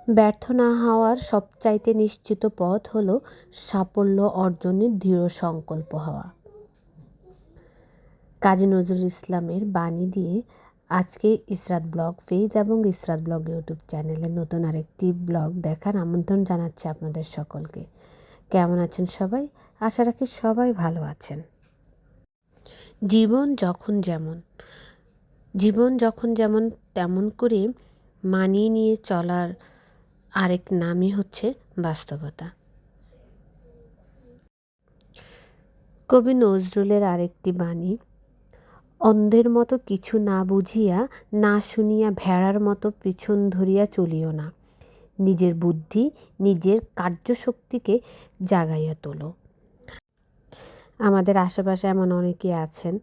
ব্যর্থ না হওয়ার সবচাইতে নিশ্চিত পথ হলো সাফল্য অর্জনের দৃঢ় সংকল্প হওয়া। কাজী নজরুল ইসলামের বাণী দিয়ে আজকে ইসরাত ব্লগ পেজ এবং ইসরাত ব্লগ ইউটিউব চ্যানেলে নতুন আরেকটি ব্লগ দেখার আমন্ত্রণ জানাচ্ছি আপনাদের সকলকে। কেমন আছেন সবাই? আশা রাখি সবাই ভালো আছেন। জীবন যখন যেমন তেমন করে মানিয়ে নিয়ে চলার আরেক নামই হচ্ছে বাস্তবতা। কবি নজরুলের আরেকটি বাণী, অন্ধের মতো কিছু না বুঝিয়া না শুনিয়া ভেড়ার মতো পিছন ধরিয়া চলিও না, নিজের বুদ্ধি নিজের কার্যশক্তিকে জাগাইয়া তোলো। আমাদের আশেপাশে এমন অনেকে আছেন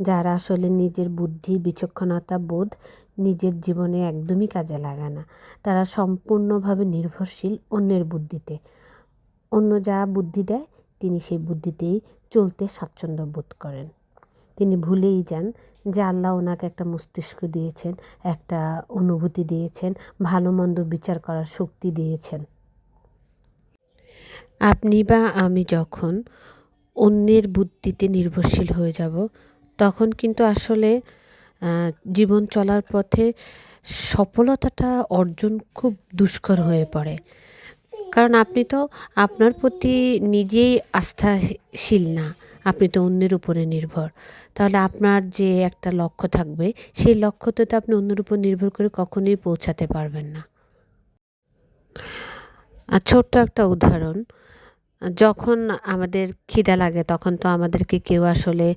যারা আসলে নিজের বুদ্ধি বিচক্ষণতা বোধ নিজের জীবনে একদমই কাজে লাগায় না। তারা সম্পূর্ণভাবে নির্ভরশীল অন্যের বুদ্ধিতে। অন্য যা বুদ্ধি দেয় তিনি সেই বুদ্ধিতেই চলতে স্বাচ্ছন্দ্য বোধ করেন। তিনি ভুলেই যান যে আল্লাহ ওনাকে একটা মস্তিষ্ক দিয়েছেন, একটা অনুভূতি দিয়েছেন, ভালো মন্দ বিচার করার শক্তি দিয়েছেন। আপনি বা আমি যখন অন্যের বুদ্ধিতে নির্ভরশীল হয়ে যাব, তখন কিন্তু আসলে জীবন চলার পথে সফলতাটা অর্জন খুব দুষ্কর হয়ে পড়ে। কারণ আপনি তো আপনার প্রতি নিজেই আস্থাশীল না, আপনি তো অন্যের উপরে নির্ভর। তাহলে আপনার যে একটা লক্ষ্য থাকবে, সেই লক্ষ্যতে তো আপনি অন্যের উপর নির্ভর করে কখনোই পৌঁছাতে পারবেন না। আর ছোট্ট একটা উদাহরণ, যখন আমাদের খিদা লাগে তখন তো আমাদেরকে কেউ আসলে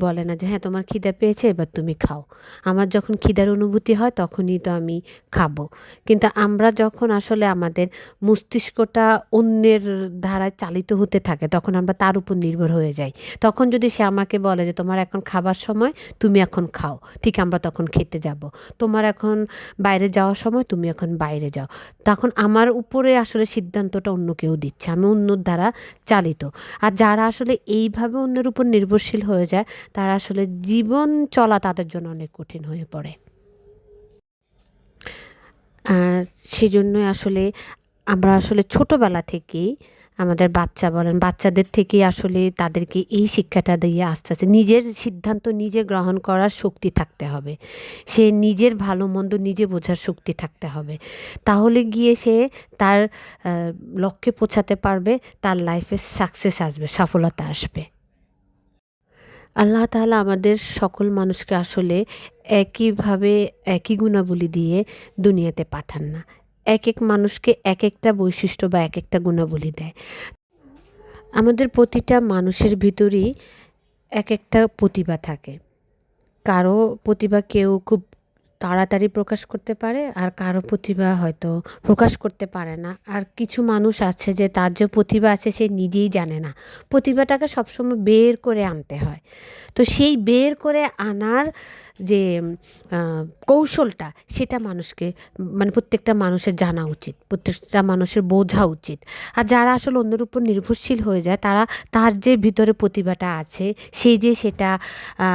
বলে না যে হ্যাঁ তোমার খিদা পেয়েছে এবার তুমি খাও। আমার যখন খিদার অনুভূতি হয় তখনই তো আমি খাবো। কিন্তু আমরা যখন আসলে আমাদের মস্তিষ্কটা অন্যের ধারায় চালিত হতে থাকে তখন আমরা তার উপর নির্ভর হয়ে যাই। তখন যদি সে আমাকে বলে যে তোমার এখন খাবার সময়, তুমি এখন খাও, ঠিক আমরা তখন খেতে যাব। তোমার এখন বাইরে যাওয়ার সময়, তুমি এখন বাইরে যাও। তখন আমার উপরে আসলে সিদ্ধান্তটা অন্য কেউ দিচ্ছে, আমি অন্যর দ্বারা চালিত। আর যারা আসলে এইভাবে অন্যের উপর নির্ভরশীল হয়ে যায়, তারা আসলে জীবন চলা তাদের জন্য অনেক কঠিন হয়ে পড়ে। আর সেজন্যই আসলে আমরা আসলে ছোটোবেলা থেকেই আমাদের বাচ্চা বলেন, বাচ্চাদের থেকেই আসলে তাদেরকে এই শিক্ষাটা দিয়ে আস্তে আস্তে নিজের সিদ্ধান্ত নিজে গ্রহণ করার শক্তি থাকতে হবে। সে নিজের ভালো মন্দ নিজে বোঝার শক্তি থাকতে হবে। তাহলে গিয়ে সে তার লক্ষ্যে পৌঁছাতে পারবে, তার লাইফে সাকসেস আসবে, সফলতা আসবে। আল্লাহ তাআলা আমাদের সকল মানুষকে আসলে একইভাবে একই গুণাবলী দিয়ে দুনিয়াতে পাঠান না। একেক মানুষকে একেকটা বৈশিষ্ট্য বা একেকটা গুণাবলী দেয়। আমাদের প্রতিটা মানুষের ভিতরই একেকটা প্রতিভা থাকে। কারো প্রতিভা কেউ খুব তাড়াতাড়ি প্রকাশ করতে পারে, আর কারো প্রতিভা হয়তো প্রকাশ করতে পারে না। আর কিছু মানুষ আছে যে তার যে প্রতিভা আছে সে নিজেই জানে না। প্রতিভাটাকে সবসময় বের করে আনতে হয়। তো সেই বের করে আনার যে আ কৌশলটা, সেটা মানুষকে মানে প্রত্যেকটা মানুষের জানা উচিত। প্রত্যেকটা মানুষের বোঝা উচিত। আর যারা আসলে অন্যের উপর নির্ভরশীল হয়ে যায়, তারা তার যে ভিতরে প্রতিভাটা আছে, সে যে সেটা আ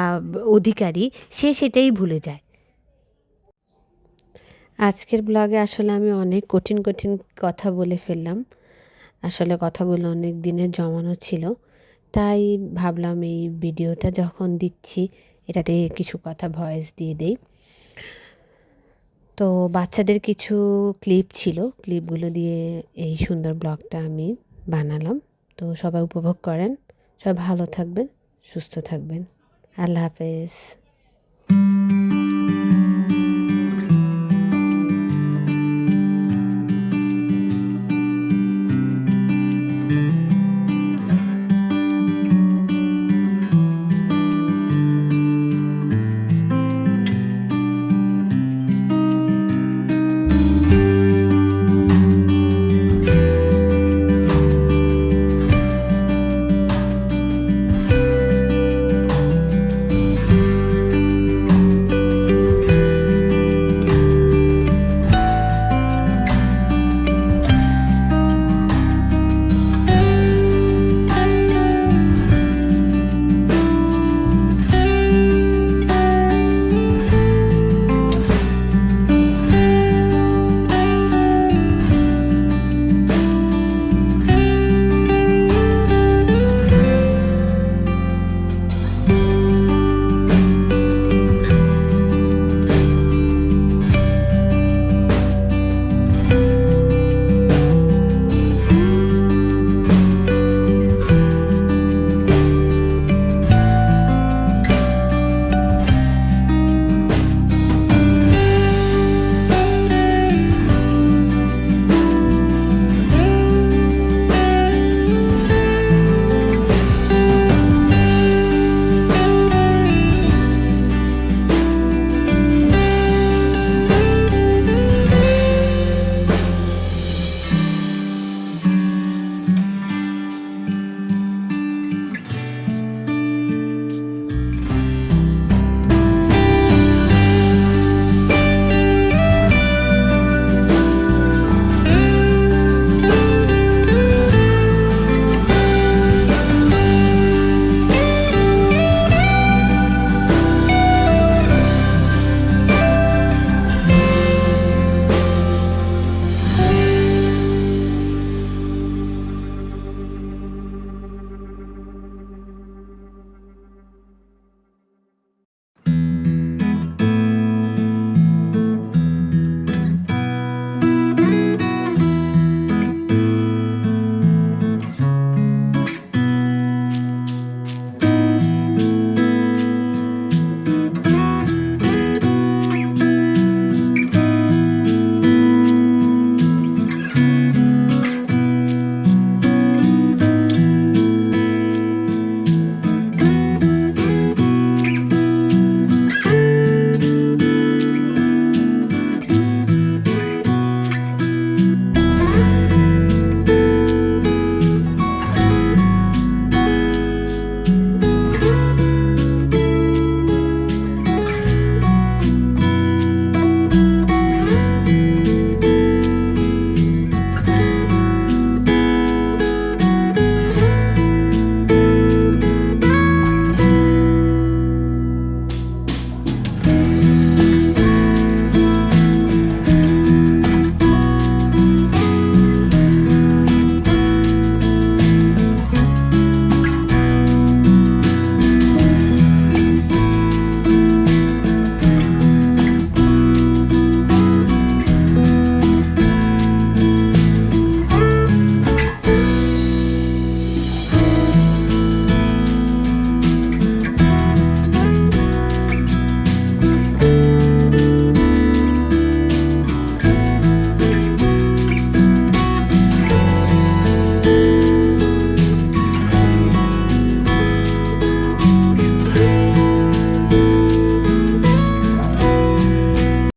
অধিকারী, সে সেটাই ভুলে যায়। আজকের ব্লগে আসলে আমি অনেক কঠিন, কঠিন কথা বলে ফেললাম। আসলে কথাগুলো অনেক দিনের জমানো ছিল। তাই ভাবলাম এই ভিডিওটা যখন দিচ্ছি, এটাতে কিছু কথা ভয়েস দিয়ে দেই। তো বাচ্চাদের কিছু ক্লিপ ছিল, ক্লিপগুলো দিয়ে এই সুন্দর ব্লগটা আমি বানালাম। তো সবাই উপভোগ করেন। সবাই ভালো থাকবেন, সুস্থ থাকবেন। আল্লাহ হাফেজ।